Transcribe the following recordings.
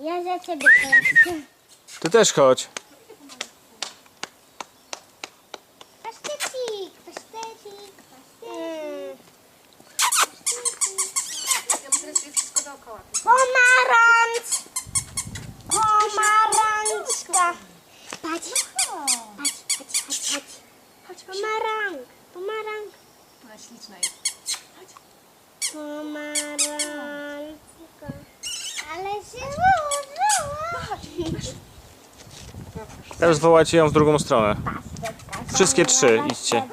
Ja za ciebie klatkę. Ty też chodź. Pasztecik, pasztecik, pasztecik. Ja mu teraz jest wszystko dookoła. Pomarańcz! Pomarańczka! Patrz, patrz. Pomarank. Ona śliczna jest. Chodź. Pomarańczka. Ale się Teraz wołacie ją w drugą stronę. Wszystkie trzy, idźcie.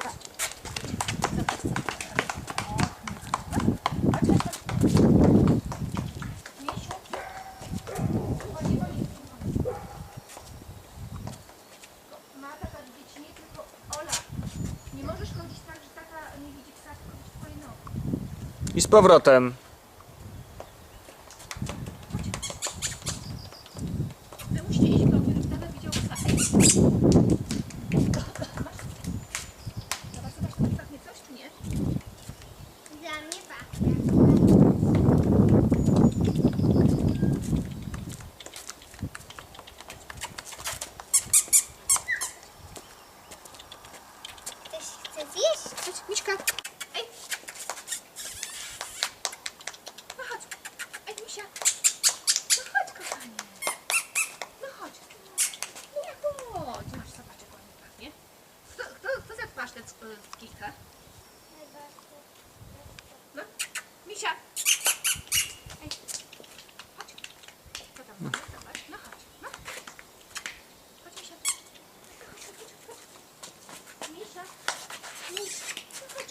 Ma tata widzieć nie tylko Ola. Nie możesz chodzić tak, że tata nie widzi psa, tylko widzi twoje nogi. I z powrotem. Wy musicie iść krokiem, żeby tata widział psa. Ej. Zobacz, to pachnie coś, czy nie? Dla mnie pachnie. Ktoś chce zjeść? Chodź, Miśka. Ej. No chodź. Ej, Misia. No chodź, kochanie. No chodź. No chodź. Masz, zobacz, jak ładnie pachnie. Kto zjadł pasztet z kilka? No. Misia. Ej. Chodź. Co tam mamy? Zobacz. No chodź. No. Chodź, Misia. Chodź. Misia. Misia. No chodź.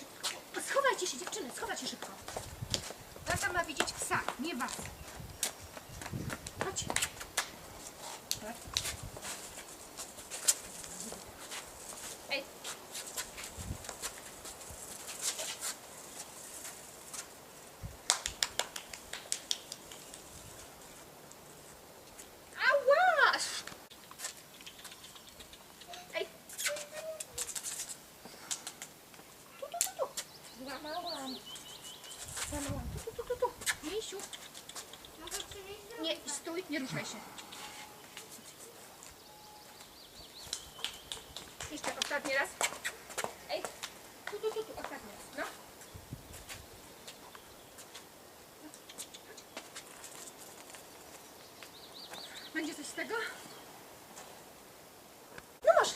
Schowajcie się, dziewczyny. Schowajcie szybko. Tata ma widzieć psa, nie was. Chodź. Ej. Ała! Ej. Tu. Złamałam. Tu. Misiu. Mogę przywieźć? Nie, stój, nie ruszaj się. Jeszcze ostatni raz. Ej, tu, ostatni raz, no. Będzie coś z tego? No masz.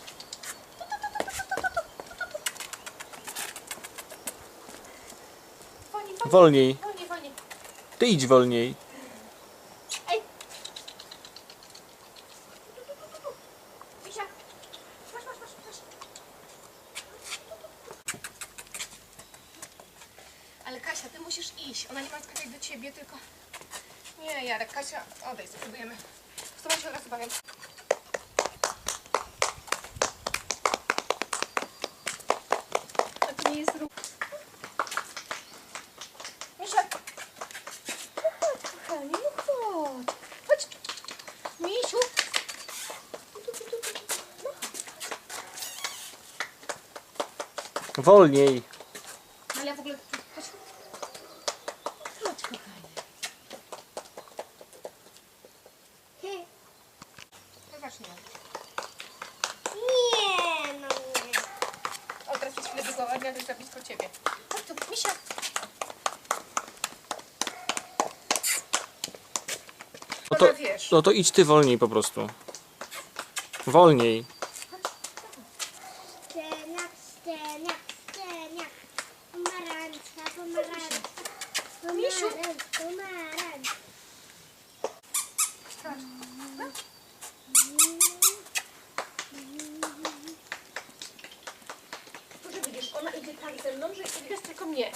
Wolniej. Wolniej. Ty idź wolniej. Ej. Misia. Masz. Ale Kasia, ty musisz iść. Ona nie ma skakać do ciebie, tylko... Nie, Jarek, Kasia, odejdź, spróbujemy. Słuchajcie, od razu powiem. To nie jest ruch. Misia. No chodź, kochanie, no chodź. Chodź. Misiu. No. Wolniej. No ale ja w ogóle... Chodź. Chodź, kochanie. To zacznij. Nie, no nie. O, teraz jest chwilę wygoładnia, to jest za blisko ciebie. Chodź tu, Misia. Ona wiesz. No to idź ty wolniej po prostu. Wolniej. Szczeniak. Pomarańczka. Misiu. Pomarańcz. Chodź. No. Może widzisz, ona idzie tak ze mną, że idziesz tylko mnie.